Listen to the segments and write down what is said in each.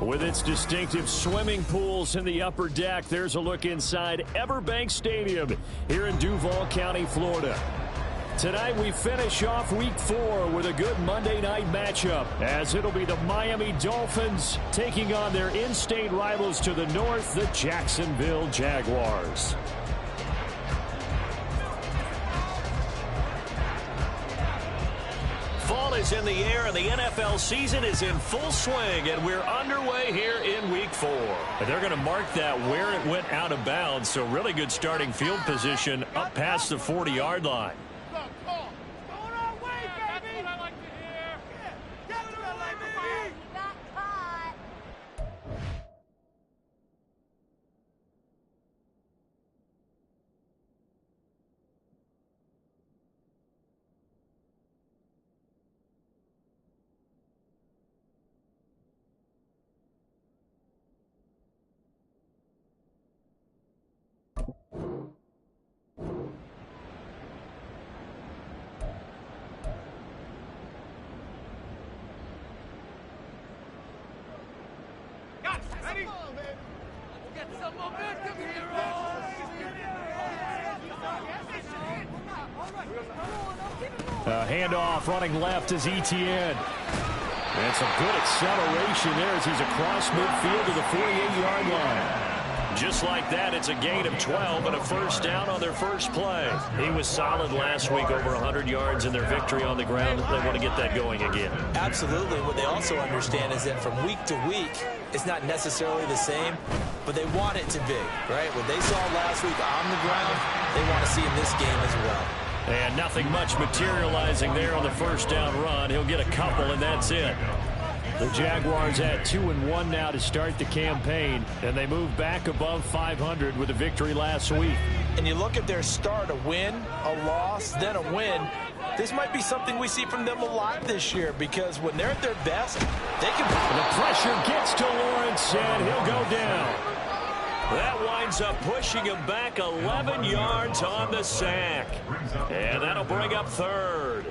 With its distinctive swimming pools in the upper deck, there's a look inside Everbank Stadium here in Duval County, Florida. Tonight we finish off Week 4 with a good Monday night matchup, as it'll be the Miami Dolphins taking on their in-state rivals to the north, the Jacksonville Jaguars. Fall is in the air, and the NFL season is in full swing, and we're underway here in Week 4. They're going to mark that where it went out of bounds, so really good starting field position up past the 40-yard line. Handoff running left is Etienne. And some good acceleration there as he's across midfield to the 48-yard line. Just like that, it's a gain of 12 and a first down on their first play. He was solid last week, over 100 yards in their victory on the ground. They want to get that going again. Absolutely. What they also understand is that from week to week, it's not necessarily the same, but they want it to be, right? What they saw last week on the ground, they want to see in this game as well. And nothing much materializing there on the first down run. He'll get a couple, and that's it. The Jaguars at 2-1 now to start the campaign, and they move back above 500 with a victory last week. And you look at their start, a win, a loss, then a win. This might be something we see from them a lot this year, because when they're at their best, they can... The pressure gets to Lawrence, and he'll go down. That winds up pushing him back 11 yards on the sack. And that'll bring up third.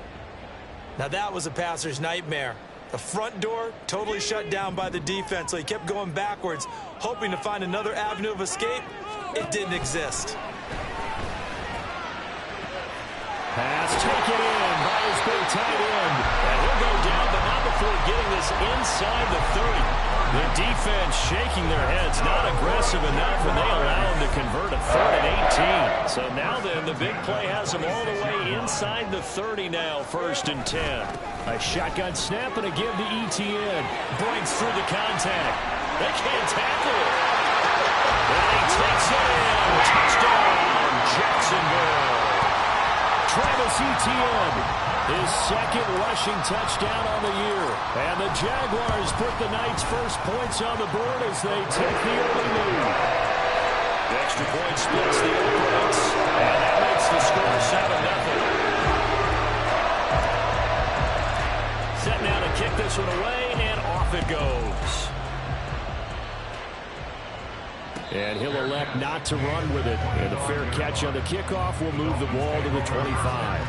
Now that was a passer's nightmare. The front door totally shut down by the defense, so he kept going backwards, hoping to find another avenue of escape. It didn't exist. Pass taken in by his big tight end. And he'll go down, but not before getting this inside the 30. The defense shaking their heads, not aggressive enough, and they allow him to convert a 3rd and 18. So now then, the big play has him all the way inside the 30 now, 1st and 10. A shotgun snap and a give to Etienne. Breaks through the contact. They can't tackle it. And he takes it in. Touchdown, Jacksonville. Travis Etienne, his 2nd rushing touchdown on the year. And the Jaguars put the Knights' first points on the board as they take the early lead. The extra point splits the points, and that makes the score 7-0. Set now to kick this one away, and off it goes. And he'll elect not to run with it. And the fair catch on the kickoff will move the ball to the 25.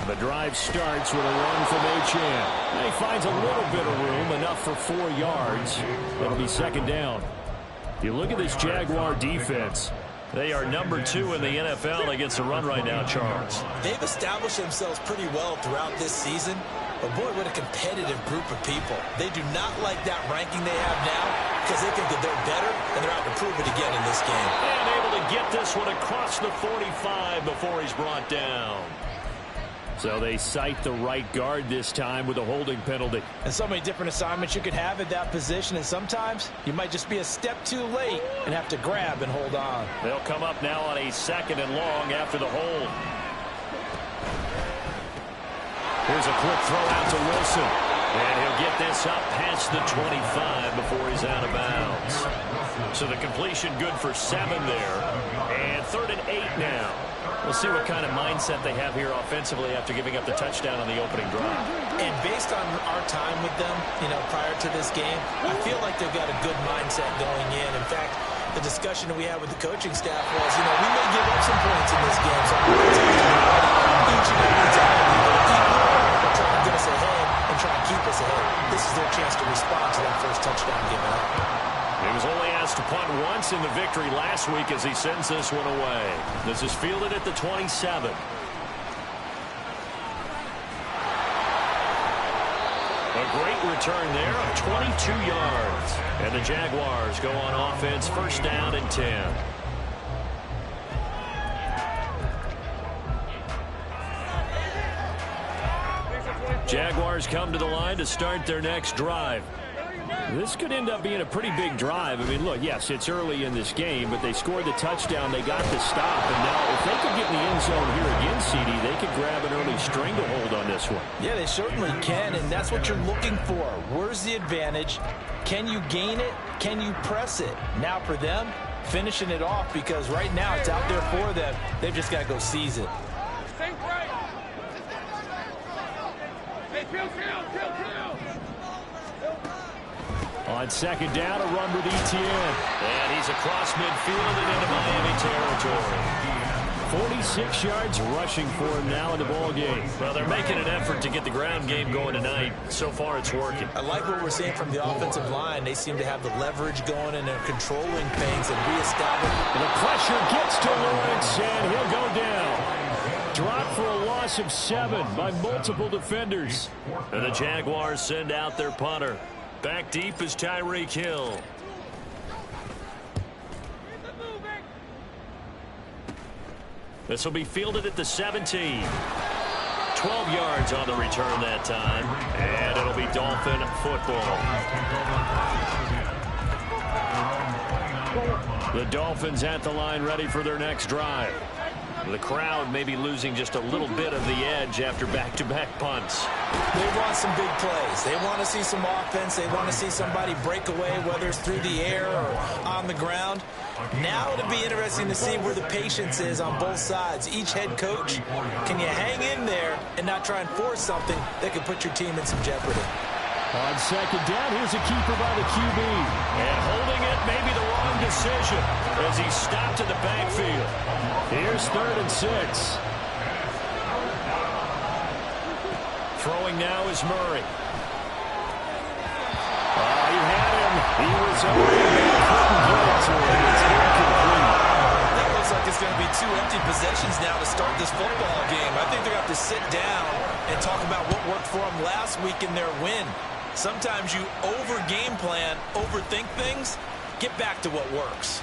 The drive starts with a run from Achane. He finds a little bit of room, enough for 4 yards. That'll be 2nd down. You look at this Jaguar defense. They are number 2 in the NFL against the run right now, Charles. They've established themselves pretty well throughout this season. But, boy, what a competitive group of people. They do not like that ranking they have now because they think that they're better, and they're out to prove it again in this game. And able to get this one across the 45 before he's brought down. So they cite the right guard this time with a holding penalty. And so many different assignments you could have at that position, and sometimes you might just be a step too late and have to grab and hold on. They'll come up now on a 2nd and long after the hold. Here's a quick throw out to Wilson. And he'll get this up past the 25 before he's out of bounds. So the completion good for 7 there. And 3rd and 8 now. We'll see what kind of mindset they have here offensively after giving up the touchdown on the opening drive. And based on our time with them, prior to this game, I feel like they've got a good mindset going in. In fact, the discussion that we had with the coaching staff was, we may give up some points in this game, so we're going to ready each and every time we go equal. They're trying to get us ahead and try and keep us ahead. This is their chance to respond to that first touchdown given up. He was only asked to punt once in the victory last week as he sends this one away. This is fielded at the 27. A great return there of 22 yards. And the Jaguars go on offense, first down and 10. Jaguars come to the line to start their next drive. This could end up being a pretty big drive. I mean, look, yes, it's early in this game, but they scored the touchdown. They got the stop. And now if they could get in the end zone here again, CD, they could grab an early stranglehold on this one. Yeah, they certainly can, and that's what you're looking for. Where's the advantage? Can you gain it? Can you press it? Now for them, finishing it off, because right now it's out there for them. They've just got to go seize it. On second down, a run with Etienne. And he's across midfield and into Miami territory. 46 yards rushing for him now in the ball game. Well, they're making an effort to get the ground game going tonight. So far, it's working. I like what we're seeing from the offensive line. They seem to have the leverage going, and they're controlling things and reestablishing. The pressure gets to Lawrence, and he'll go down. Dropped for a loss of 7 by multiple defenders. And the Jaguars send out their punter. Back deep is Tyreek Hill. This will be fielded at the 17. 12 yards on the return that time. And it'll be Dolphin football. The Dolphins at the line ready for their next drive. The crowd may be losing just a little bit of the edge after back-to-back punts. They want some big plays. They want to see some offense. They want to see somebody break away, whether it's through the air or on the ground. Now it'll be interesting to see where the patience is on both sides. Each head coach, can you hang in there and not try and force something that could put your team in some jeopardy? On second down, here's a keeper by the QB. And holding it may be the wrong decision as he stopped in the backfield. Here's 3rd and 6. Throwing now is Murray. He had him. He was over. Couldn't get it to him. It's incomplete. That looks like it's going to be 2 empty possessions now to start this football game. I think they're going to have to sit down and talk about what worked for them last week in their win. Sometimes you over-game plan, overthink things. Get back to what works.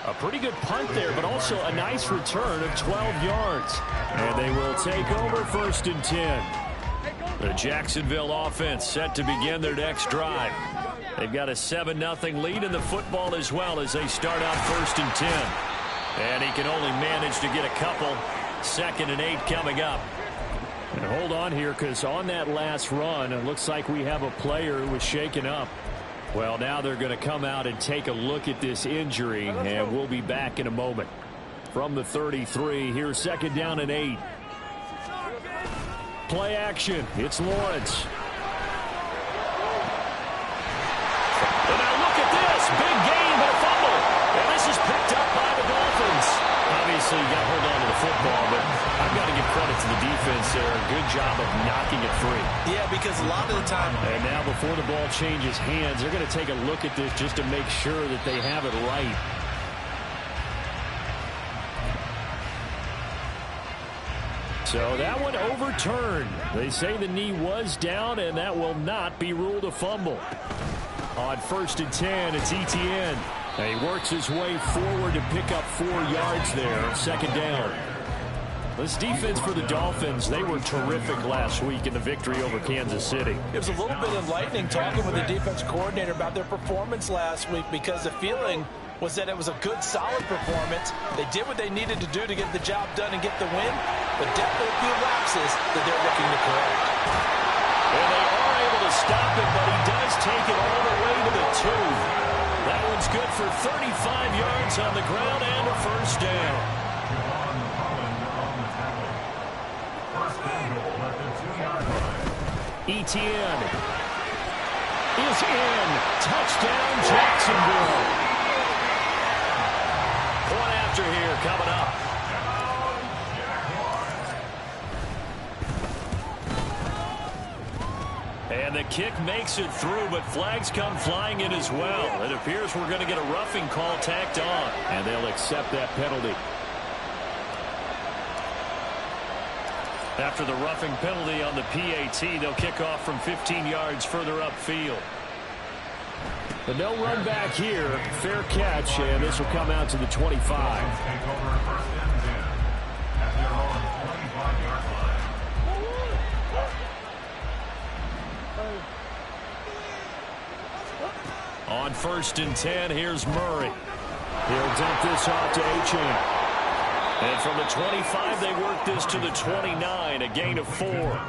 A pretty good punt there, but also a nice return of 12 yards. And they will take over 1st and 10. The Jacksonville offense set to begin their next drive. They've got a 7-0 lead in the football as well as they start out 1st and 10. And he can only manage to get a couple. 2nd and 8 coming up. And hold on here, because on that last run, it looks like we have a player who was shaken up. Well, now they're going to come out and take a look at this injury, and we'll be back in a moment. From the 33, here's 2nd down and 8. Play action. It's Lawrence. And now look at this. Big gain, but a fumble. And this is picked up by the Dolphins. Obviously, you got to hold on to the football, but I've got to give credit to the defense there. A good job of knocking it free. Yeah, because a lot of the time. And now before the ball changes hands, they're going to take a look at this just to make sure that they have it right. So that one overturned. They say the knee was down, and that will not be ruled a fumble. On 1st and 10, it's Etienne. And he works his way forward to pick up 4 yards there. 2nd down. This defense for the Dolphins, they were terrific last week in the victory over Kansas City. It was a little bit enlightening talking with the defense coordinator about their performance last week, because the feeling was that it was a good, solid performance. They did what they needed to do to get the job done and get the win, but definitely a few lapses that they're looking to correct. And they are able to stop it, but he does take it all the way to the 2. That one's good for 35 yards on the ground and a first down. Etienne is in. Touchdown, Jacksonville. Point after here coming up. And the kick makes it through, but flags come flying in as well. It appears we're going to get a roughing call tacked on, and they'll accept that penalty. After the roughing penalty on the PAT, they'll kick off from 15 yards further upfield. But no run back here. Fair catch, and this will come out to the 25. On 1st and 10, here's Murray. He'll dump this off to Achane. And from the 25, they work this to the 29, a gain of 4.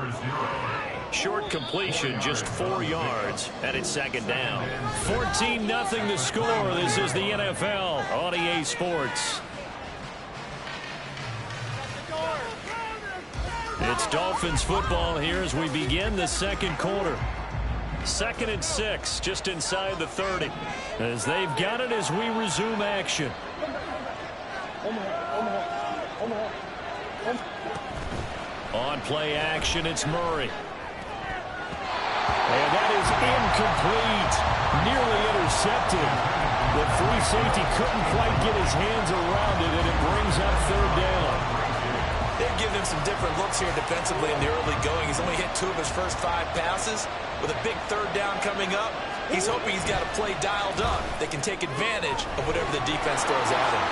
Short completion, just 4 yards, and it's 2nd down. 14-0 the score. This is the NFL on EA Sports. It's Dolphins football here as we begin the 2nd quarter. 2nd and 6, just inside the 30. As they've got it as we resume action. On play action, it's Murray. And that is incomplete. Nearly intercepted. The free safety couldn't quite get his hands around it, and it brings up 3rd down. They're giving him some different looks here defensively in the early going. He's only hit 2 of his first 5 passes. With a big 3rd down coming up, he's hoping he's got a play dialed up. They can take advantage of whatever the defense throws at him.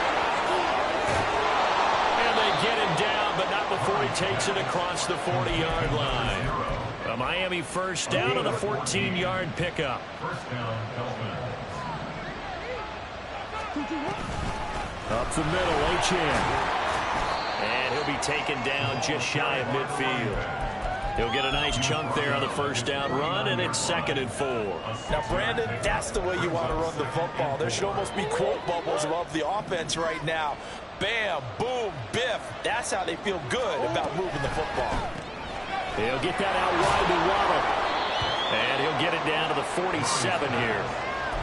And they get him down, but not before he takes it across the 40-yard line. A Miami 1st down on a 14-yard pickup. Up the middle, Achane. And he'll be taken down just shy of midfield. He'll get a nice chunk there on the 1st down run, and it's 2nd and 4. Now, Brandon, that's the way you want to run the football. There should almost be quote bubbles above the offense right now. Bam, boom, biff. That's how they feel good about moving the football. He'll get that out wide to Waddle. And he'll get it down to the 47 here.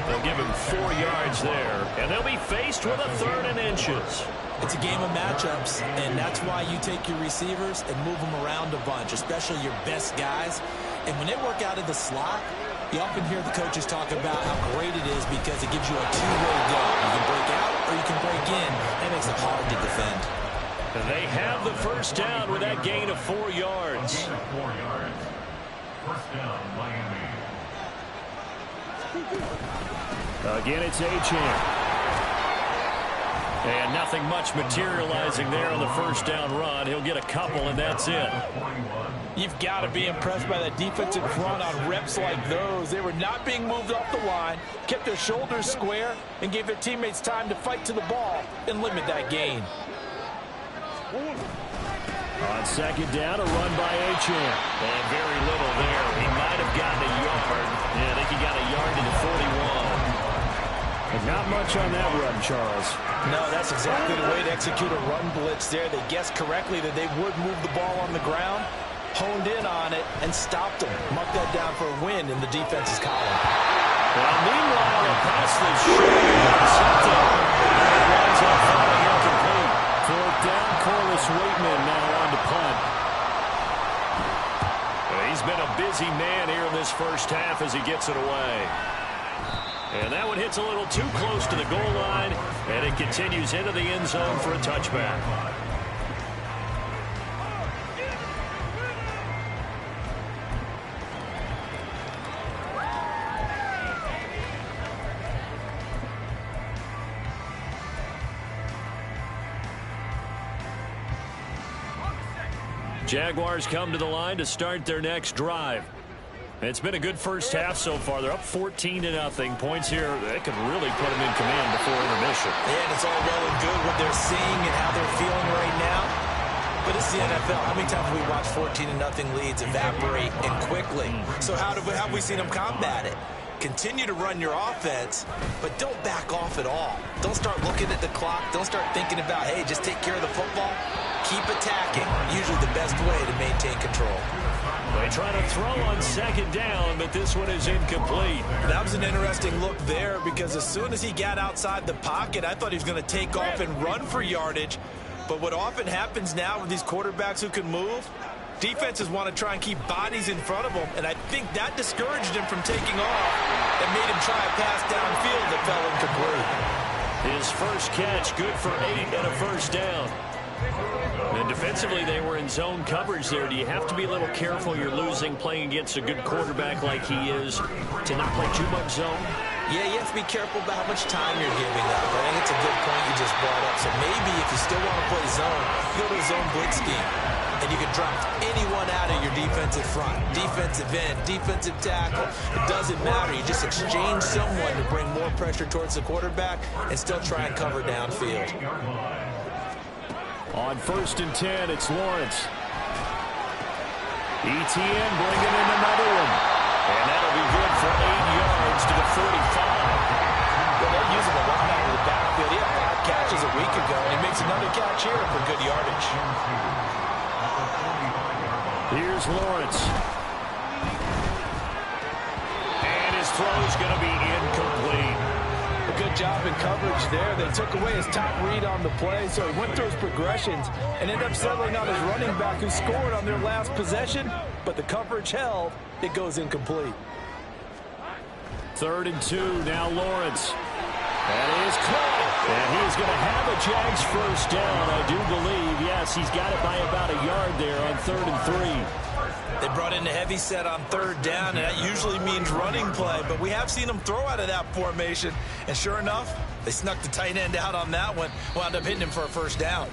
They'll give him 4 yards there. And they'll be faced with a 3rd and inches. It's a game of matchups, and that's why you take your receivers and move them around a bunch, especially your best guys. And when they work out of the slot, you often hear the coaches talk about how great it is because it gives you a two-way go. You can break out or you can break in. That makes it hard to defend. They have the 1st down with that gain of 4 yards. 1st down, Miami. Again, it's Achane. And nothing much materializing there on the 1st down run. He'll get a couple, and that's it. You've got to be impressed by that defensive front on reps like those. They were not being moved off the line, kept their shoulders square, and gave their teammates time to fight to the ball and limit that gain. On 2nd down, a run by Achane. And very little there. He might have gotten a yard. Yeah, I think he got a yard to the 41. But not much on that run, Charles. No, that's exactly the way to execute a run blitz there. They guessed correctly that they would move the ball on the ground, honed in on it, and stopped them. Mark that down for a win in the defense's column. Well, meanwhile, a pass that's short intercepted. It winds up falling incomplete. 4th down, Corliss Waitman now on to punt. He's been a busy man here in this 1st half as he gets it away. And that one hits a little too close to the goal line, and it continues into the end zone for a touchback. Jaguars come to the line to start their next drive. It's been a good 1st half so far. They're up 14-0. Points here that could really put them in command before intermission. Yeah, and it's all well and good what they're seeing and how they're feeling right now. But it's the NFL. How many times have we watched 14-0 leads evaporate and quickly? So how have we seen them combat it? continue to run your offense, but don't back off at all. Don't start looking at the clock. Don't start thinking about, hey, just take care of the football. Keep attacking. Usually the best way to maintain control. They try to throw on second down, but this one is incomplete. That was an interesting look there because as soon as he got outside the pocket, I thought he was going to take off and run for yardage. But what often happens now with these quarterbacks who can move, defenses want to try and keep bodies in front of them, and I think that discouraged him from taking off and made him try a pass downfield that fell incomplete. His first catch, good for 8 and a first down. And defensively, they were in zone coverage there. Do you have to be a little careful you're losing playing against a good quarterback like he is to not play too much zone? Yeah, you have to be careful about how much time you're giving up. I think it's a good point you just brought up. So maybe if you still want to play zone, you go to a zone blitz scheme. And you can drop anyone out of your defensive front. Defensive end, defensive tackle. It doesn't matter. You just exchange someone to bring more pressure towards the quarterback and still try and cover downfield. On 1st and 10, it's Lawrence. ETN bringing in another one. And that'll be good for 8 yards to the 45. Well, they're using a lot out of the backfield. He had 5 catches a week ago, and he makes another catch here for good yardage. Here's Lawrence. And his throw's going to be incomplete. A good job in coverage there. They took away his top read on the play, so he went through his progressions and ended up settling on his running back who scored on their last possession, but the coverage held. It goes incomplete. 3rd and 2, now Lawrence. That is caught. And he's going to have a Jags first down, I do believe. Yes, he's got it by about a yard there on 3rd and 3. They brought in a heavy set on 3rd down, and that usually means running play. But we have seen them throw out of that formation. And sure enough, they snuck the tight end out on that one. Wound up hitting him for a first down.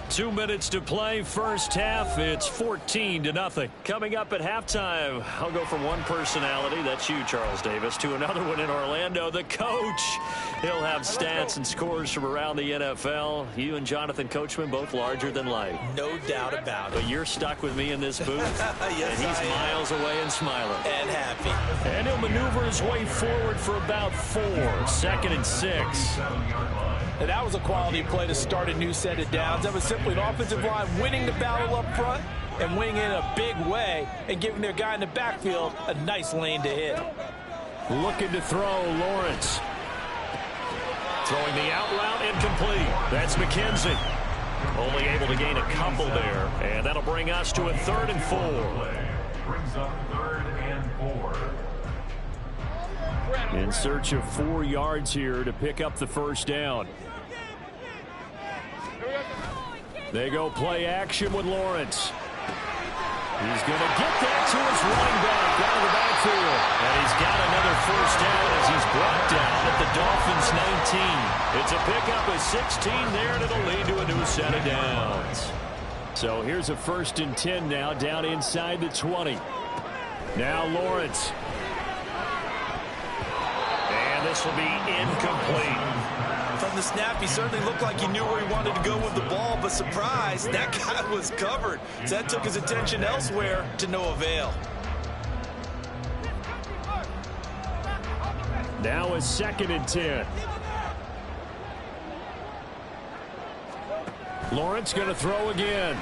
2 minutes to play, first half. It's 14-0. Coming up at halftime, I'll go from one personality, that's you, Charles Davis, to another one in Orlando, the coach. He'll have stats and scores from around the NFL. You and Jonathan Coachman, both larger than life. No doubt about it. But you're stuck with me in this booth. Yes, and he's miles away and smiling. And happy. And he'll maneuver his way forward for about 4. 2nd and 6. And that was a quality play to start a new set of downs. That was simply an offensive line winning the battle up front and winning in a big way and giving their guy in the backfield a nice lane to hit. Looking to throw, Lawrence. Throwing the out route, incomplete. That's McKenzie. Only able to gain a couple there. And that'll bring us to a 3rd and 4. Brings up 3rd and 4. In search of 4 yards here to pick up the first down. They go play action with Lawrence. He's going to get that to his running back out of the backfield. And he's got another first down as he's brought down at the Dolphins' 19. It's a pickup of 16 there, and it'll lead to a new set of downs. So here's a 1st and 10 now, down inside the 20. Now Lawrence. And this will be incomplete. From the snap, he certainly looked like he knew where he wanted to go with the ball, but surprise, that guy was covered. So that took his attention elsewhere to no avail. Now a 2nd and 10. Lawrence going to throw again.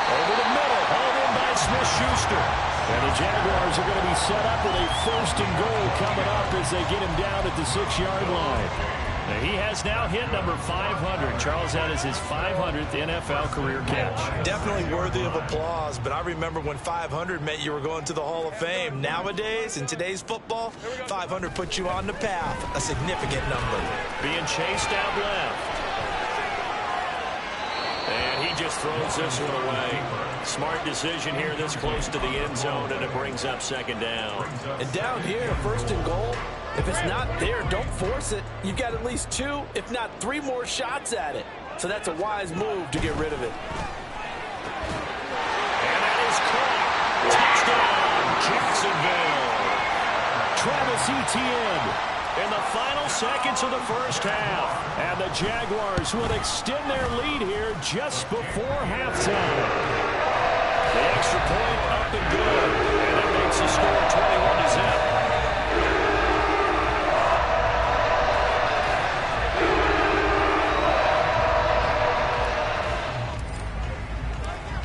Over the middle, hauled in by Smith-Schuster. And the Jaguars are going to be set up with a 1st and goal coming up as they get him down at the 6-yard line. Now he has now hit number 500. Charles, that is his 500th NFL career catch. Definitely worthy of applause, but I remember when 500 meant you were going to the Hall of Fame. Nowadays, in today's football, 500 puts you on the path, a significant number. Being chased out left. And he just throws this one away. Smart decision here this close to the end zone, and it brings up 2nd down. And down here, 1st and goal, if it's not there, don't force it. You've got at least 2, if not 3 more shots at it. So that's a wise move to get rid of it. And that is caught. Touchdown, Jacksonville. Travis Etienne in the final seconds of the first half. And the Jaguars will extend their lead here just before halftime. The extra point up and good. And it makes the score 21-0.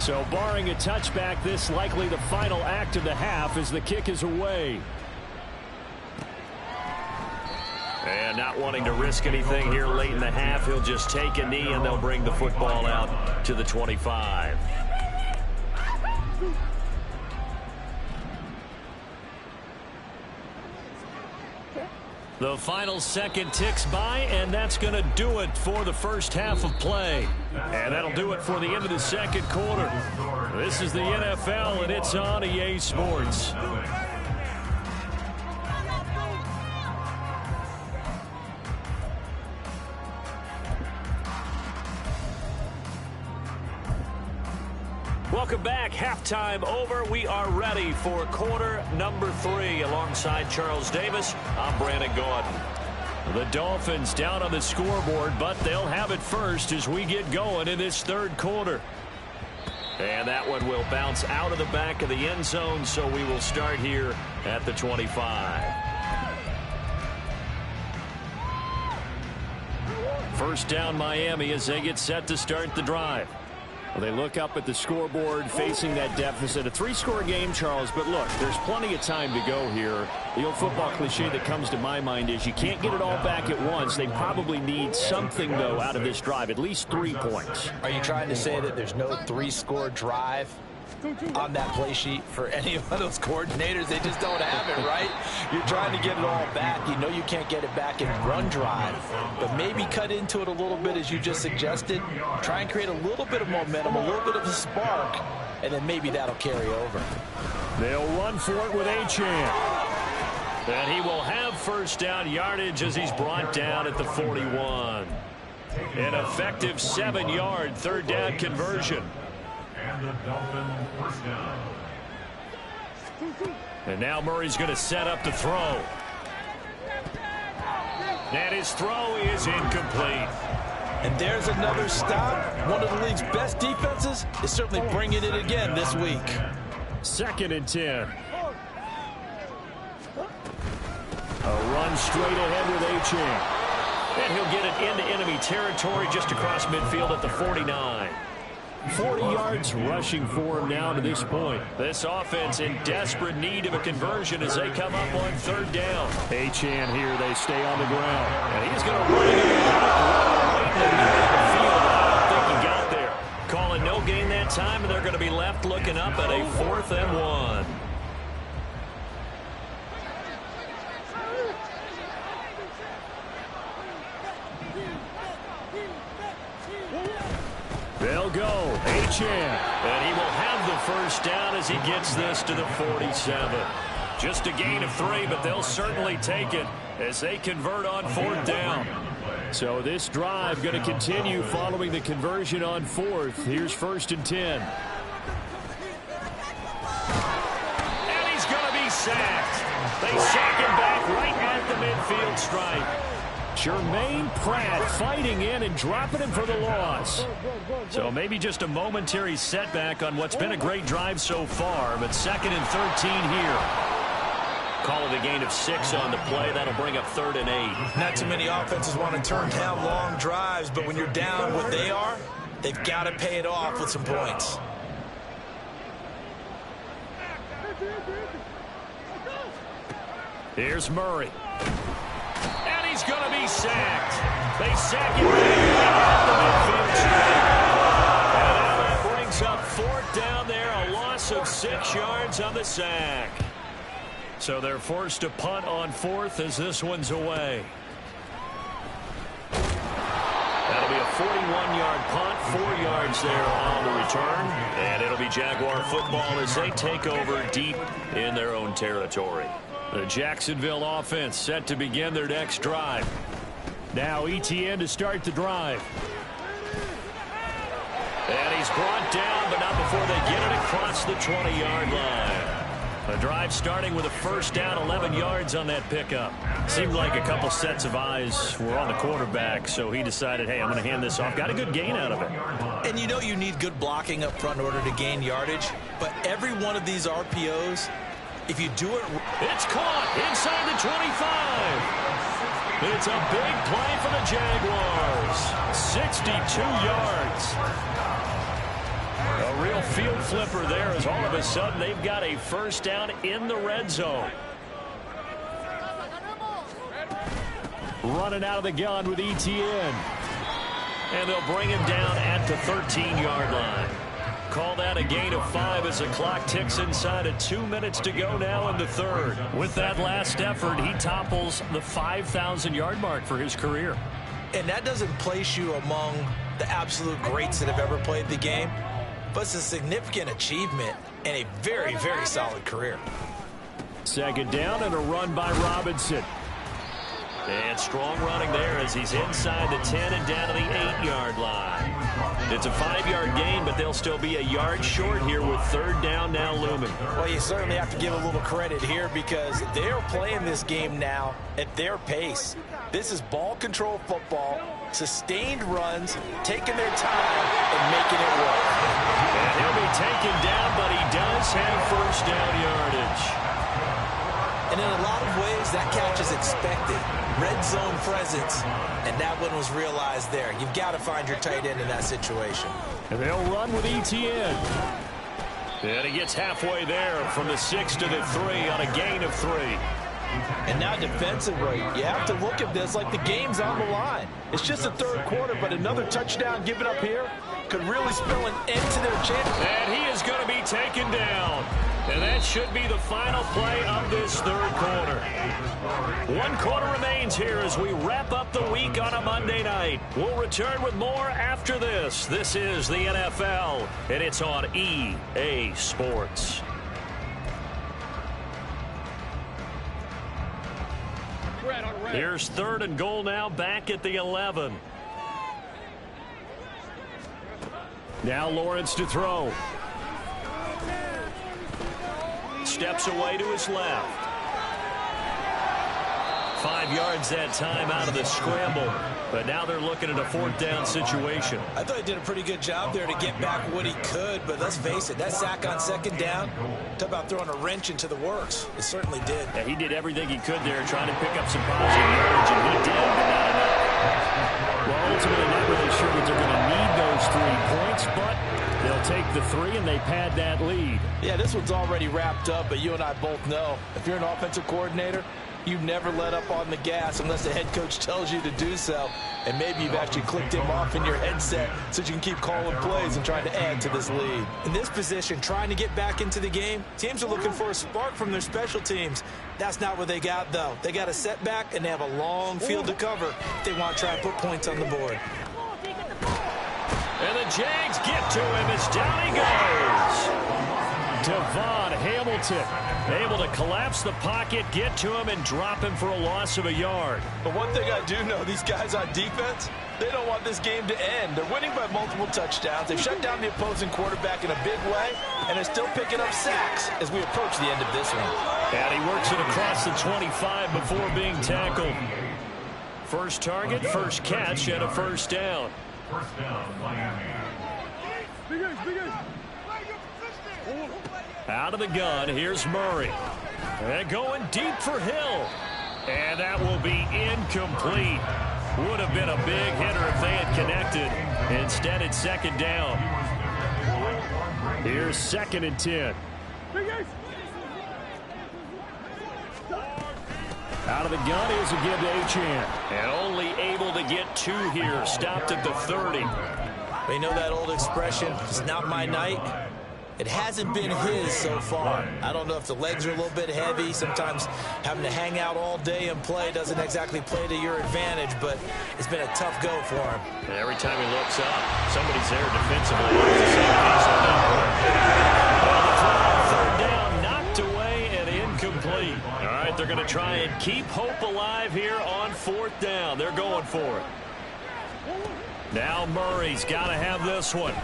So barring a touchback, this likely the final act of the half as the kick is away. And not wanting to risk anything here late in the half, he'll just take a knee and they'll bring the football out to the 25. The final second ticks by, and that's going to do it for the first half of play. And that'll do it for the end of the second quarter. This is the NFL, and it's on EA Sports. Welcome back. Halftime over. We are ready for quarter number 3. Alongside Charles Davis, I'm Brandon Gordon. The Dolphins down on the scoreboard, but they'll have it first as we get going in this third quarter. And that one will bounce out of the back of the end zone, so we will start here at the 25. First down Miami as they get set to start the drive. Well, they look up at the scoreboard facing that deficit. A 3-score game, Charles, but look, there's plenty of time to go here. The old football cliche that comes to my mind is you can't get it all back at once. They probably need something, though, out of this drive, at least 3 points. Are you trying to say that there's no 3-score drive on that play sheet for any of those coordinators? They just don't have it, right? You're trying to get it all back. You know you can't get it back in run drive, but maybe cut into it a little bit as you just suggested. Try and create a little bit of momentum, a little bit of a spark, and then maybe that'll carry over. They'll run for it with Achane. And he will have first down yardage as he's brought down at the 41. An effective 7-yard third down conversion. And the Dolphins first down. And now Murray's going to set up to throw. And his throw is incomplete. And there's another stop. One of the league's best defenses is certainly bringing it again this week. 2nd and 10. A run straight ahead with Achane. And he'll get it into enemy territory just across midfield at the 49. 40 yards rushing for him now to this point. This offense in desperate need of a conversion as they come up on third down. Achane here, they stay on the ground. And he's going to run it right in the middle of the field. I don't think he got there. Calling no gain that time, and they're going to be left looking up at a 4th and 1. They'll go. Achane. And he will have the first down as he gets this to the 47. Just a gain of 3, but they'll certainly take it as they convert on 4th down. So this drive going to continue following the conversion on 4th. Here's 1st and 10. And he's going to be sacked. They sack him back right at the midfield stripe. Jermaine Pratt fighting in and dropping him for the loss. So maybe just a momentary setback on what's been a great drive so far, but 2nd and 13 here. Call it a gain of 6 on the play. That'll bring up 3rd and 8. Not too many offenses want to turn down long drives, but when you're down what they are, they've got to pay it off with some points. Here's Murray. And he's going to be sacked. They sack him at the midfield stripe. And that brings up 4th down there. A loss of 6 yards on the sack. So they're forced to punt on 4th as this one's away. That'll be a 41-yard punt, 4 yards there on the return. And it'll be Jaguar football as they take over deep in their own territory. The Jacksonville offense set to begin their next drive. Now Etienne to start the drive. And he's brought down, but not before they get it across the 20-yard line. The drive starting with a first down, 11 yards on that pickup. Seemed like a couple sets of eyes were on the quarterback, so he decided, hey, I'm going to hand this off. Got a good gain out of it. And you know you need good blocking up front in order to gain yardage, but every one of these RPOs, if you do it... It's caught inside the 25. It's a big play for the Jaguars. 62 yards. A real field flipper there as all of a sudden they've got a first down in the red zone. Running out of the gun with ETN. And they'll bring him down at the 13-yard line. Call that a gain of 5 as the clock ticks inside of 2 minutes to go now in the third. With that last effort, he topples the 5,000-yard mark for his career. And that doesn't place you among the absolute greats that have ever played the game, but it's a significant achievement and a very, very solid career. Second down and a run by Robinson. And strong running there as he's inside the 10 and down to the 8-yard line. It's a 5-yard gain, but they'll still be a yard short here with third down now looming. Well, you certainly have to give a little credit here because they're playing this game now at their pace. This is ball control football, sustained runs, taking their time and making it work. And he'll be taken down, but he does have first down yardage. And in a lot of ways, that catch is expected. Red zone presence, and that one was realized there. You've got to find your tight end in that situation. And they'll run with ETN. And he gets halfway there from the 6 to the 3 on a gain of 3. And now defensively, you have to look at this like the game's on the line. It's just the third quarter, but another touchdown given up here could really spell an end to their chance. And he is going to be taken down. And that should be the final play of this third quarter. 1 quarter remains here as we wrap up the week on a Monday night. We'll return with more after this. This is the NFL, and it's on EA Sports. Here's third and goal now back at the 11. Now Lawrence to throw. Steps away to his left. 5 yards that time out of the scramble. But now they're looking at a fourth down situation. I thought he did a pretty good job there to get back what he could, but let's face it, that sack on second down, talk about throwing a wrench into the works. It certainly did. Yeah, he did everything he could there trying to pick up some positive yardage, and he did, but not enough. Well, ultimately, not really sure that they're going to need those 3 points, but they'll take the 3 and they pad that lead. Yeah, this one's already wrapped up, but you and I both know if you're an offensive coordinator, you never let up on the gas unless the head coach tells you to do so. And maybe you've actually clicked him off in your headset so you can keep calling plays and trying to add to this lead. In this position, trying to get back into the game, teams are looking for a spark from their special teams. That's not what they got, though. They got a setback, and they have a long field to cover if they want to try and put points on the board. And the Jags get to him as down he goes. Devon Hamilton able to collapse the pocket, get to him, and drop him for a loss of a yard. But one thing I do know, these guys on defense, they don't want this game to end. They're winning by multiple touchdowns. They've shut down the opposing quarterback in a big way, and they're still picking up sacks as we approach the end of this one. And he works it across the 25 before being tackled. First target, first catch, and a first down. First down, Miami. Out of the gun, here's Murray. And going deep for Hill. And that will be incomplete. Would have been a big hitter if they had connected. Instead, it's second down. Here's 2nd and 10. Out of the gun, here's a give to Achane. And only able to get 2 here. Stopped at the 30. You know that old expression, it's not my night. It hasn't been his so far. I don't know if the legs are a little bit heavy. Sometimes having to hang out all day and play doesn't exactly play to your advantage, but it's been a tough go for him. And every time he looks up, somebody's there defensively. It's the same case on that play. Third down, knocked away and incomplete. All right, they're going to try and keep hope alive here on 4th down. They're going for it. Now Murray's got to have this one.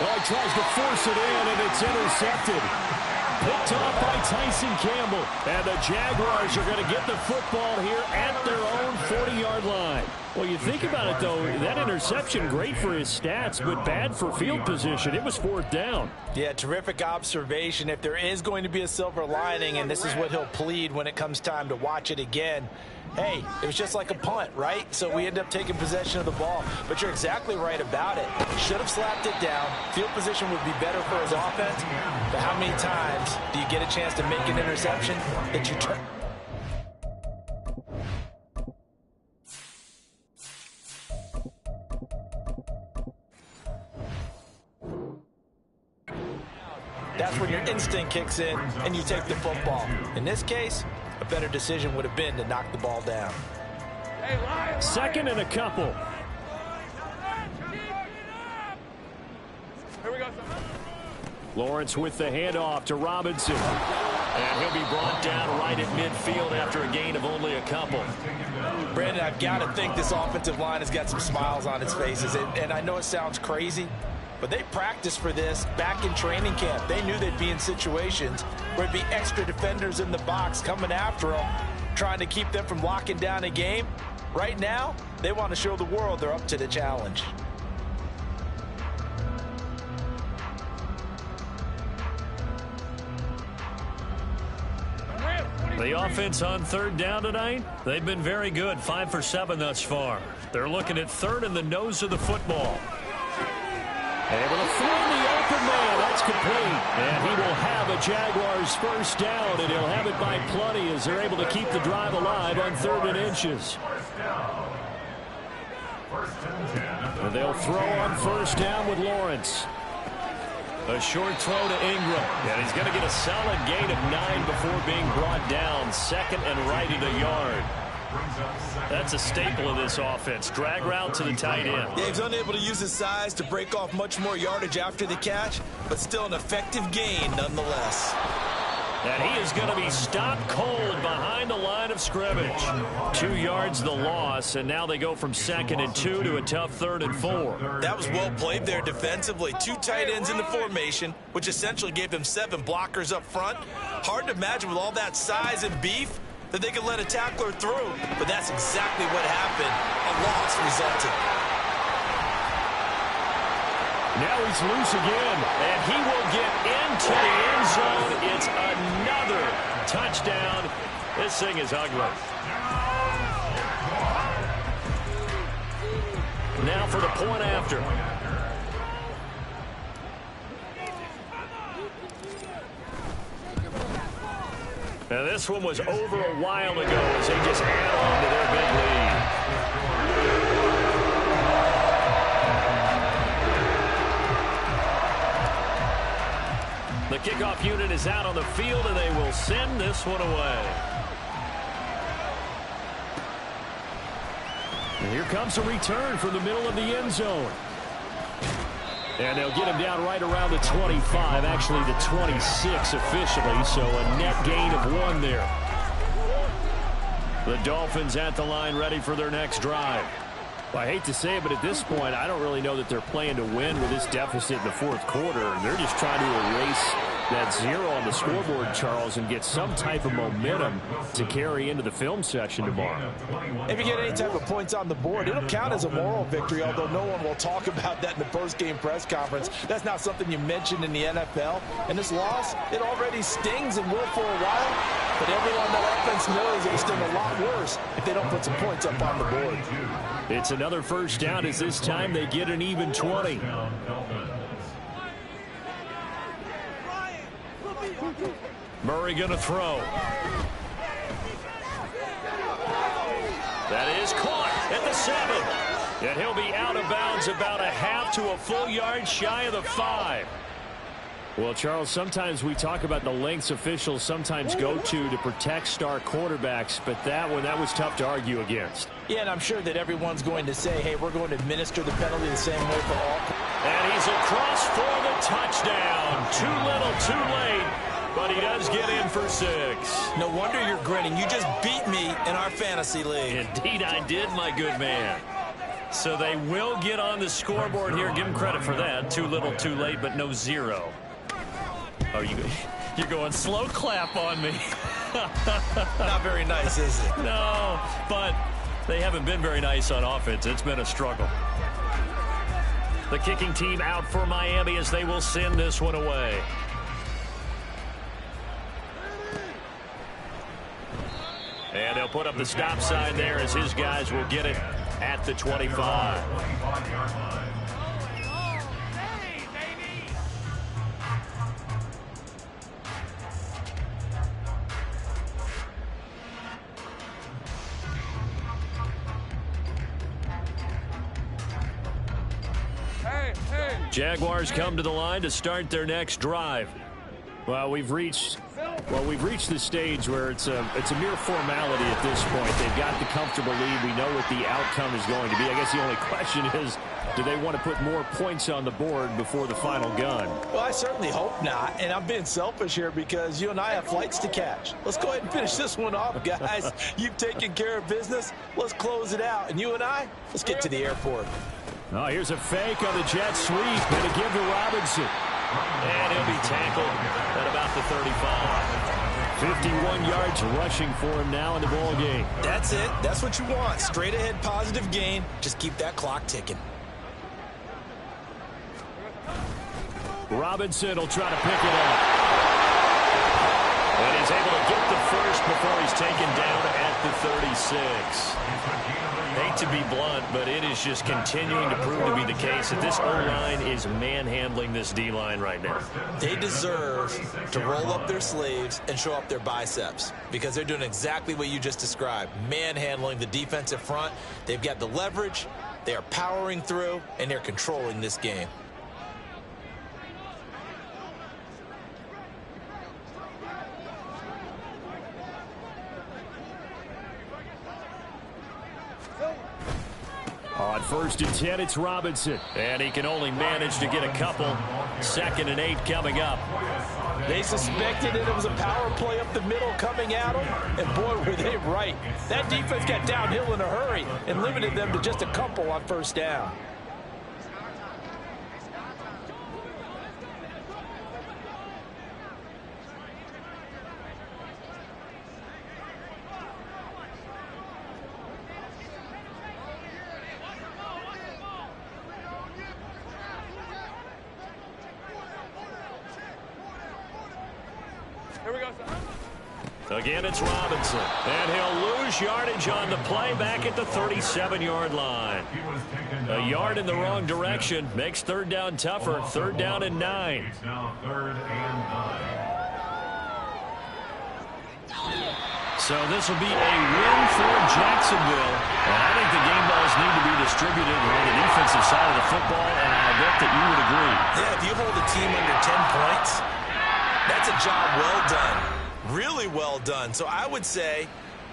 Well, he tries to force it in, and it's intercepted. Picked off by Tyson Campbell. And the Jaguars are going to get the football here at their own 40-yard line. Well, you think about it, though, that interception, great for his stats, but bad for field position. It was 4th down. Yeah, terrific observation. If there is going to be a silver lining, and this is what he'll plead when it comes time to watch it again, hey, it was just like a punt, right? So we end up taking possession of the ball. But you're exactly right about it. Should have slapped it down. Field position would be better for his offense. But how many times do you get a chance to make an interception that you turn? That's when your instinct kicks in and you take the football. In this case, a better decision would have been to knock the ball down. Second and a couple. Here we go. Lawrence with the handoff to Robinson. And he'll be brought down right at midfield after a gain of only a couple. Brandon, I've got to think this offensive line has got some smiles on its faces. And I know it sounds crazy, but they practiced for this back in training camp. They knew they'd be in situations where it'd be extra defenders in the box coming after them, trying to keep them from locking down a game. Right now, they want to show the world they're up to the challenge. The offense on third down tonight, they've been very good, 5 for 7 thus far. They're looking at third in the nose of the football. Able to throw the open man. That's complete. And he will have a Jaguars first down, and he'll have it by plenty as they're able to keep the drive alive on 3rd and inches. And they'll throw on first down with Lawrence. A short throw to Ingram. And he's going to get a solid gain of 9 before being brought down. Second and right at a yard. That's a staple of this offense. Drag route to the tight end. Yeah, he's unable to use his size to break off much more yardage after the catch, but still an effective gain nonetheless. And he is going to be stopped cold behind the line of scrimmage. 2 yards the loss, and now they go from 2nd and 2 to a tough 3rd and 4. That was well played there defensively. 2 tight ends in the formation, which essentially gave them 7 blockers up front. Hard to imagine with all that size and beef that they could let a tackler through, but that's exactly what happened. A loss resulted. Now he's loose again, and he will get into the end zone. It's another touchdown. This thing is ugly. Now for the point after. Now this one was over a while ago as they just add on to their big lead. The kickoff unit is out on the field, and they will send this one away. And here comes a return from the middle of the end zone. And they'll get him down right around the 25, actually the 26 officially, so a net gain of 1 there. The Dolphins at the line ready for their next drive. Well, I hate to say it, but at this point, I don't really know that they're playing to win with this deficit in the 4th quarter. They're just trying to erase that 0 on the scoreboard, Charles, and get some type of momentum to carry into the film session tomorrow. If you get any type of points on the board, it'll count as a moral victory, although no one will talk about that in the post-game press conference. That's not something you mentioned in the NFL. And this loss, it already stings and will for a while, but everyone on that offense knows it'll sting a lot worse if they don't put some points up on the board. It's another first down as this time they get an even 20. Murray going to throw. That is caught at the 7. And he'll be out of bounds about a half to a full yard shy of the 5. Well, Charles, sometimes we talk about the lengths officials sometimes go to protect star quarterbacks, but that was tough to argue against. Yeah, and I'm sure that everyone's going to say, hey, we're going to administer the penalty the same way for all. And he's across for the touchdown. Too little, too late, but he does get in for 6. No wonder you're grinning. You just beat me in our fantasy league. Indeed, I did, my good man. So they will get on the scoreboard here. Give him credit for that. Too little, too late, but no 0. Oh, you're going slow clap on me. Not very nice, is it? No, but they haven't been very nice on offense. It's been a struggle. The kicking team out for Miami as they will send this one away. And they'll put up the stop sign there as his guys will get it at the 25. Jaguars come to the line to start their next drive. Well, we've reached the stage where it's a mere formality at this point. They've got the comfortable lead. We know what the outcome is going to be. I guess the only question is, do they want to put more points on the board before the final gun? Well, I certainly hope not. And I'm being selfish here because you and I have flights to catch. Let's go ahead and finish this one off, guys. You've taken care of business. Let's close it out. And you and I, let's get to the airport. Oh, here's a fake on the jet sweep. Going to give to Robinson. And he'll be tackled at about the 35. 51 yards rushing for him now in the ball game. That's it. That's what you want. Straight ahead positive gain. Just keep that clock ticking. Robinson will try to pick it up. And he's able to get the first before he's taken down at the 36. Hate to be blunt, but it is just continuing to prove to be the case that this O-line is manhandling this D-line right now. They deserve to roll up their sleeves and show up their biceps because they're doing exactly what you just described, manhandling the defensive front. They've got the leverage, they are powering through, and they're controlling this game. On 1st and 10, it's Robinson. And he can only manage to get a couple. 2nd and 8 coming up. They suspected that it was a power play up the middle coming at them, and boy, were they right. That defense got downhill in a hurry and limited them to just a couple on 1st down. Again, it's Robinson. And he'll lose yardage on the play back at the 37-yard line. A yard in the wrong direction makes 3rd down tougher. 3rd down and 9. It's now 3rd and 9. So this will be a win for Jacksonville. And I think the game balls need to be distributed on the defensive side of the football, and I bet that you would agree. Yeah, if you hold a team under 10 points, that's a job well done. Really well done. So I would say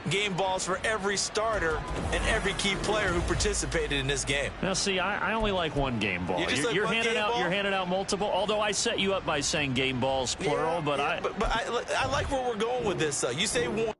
game balls for every starter and every key player who participated in this game. Now, see, I only like one game ball. You're handing out multiple. Although I set you up by saying game balls plural, yeah, but I like where we're going with this. You say one.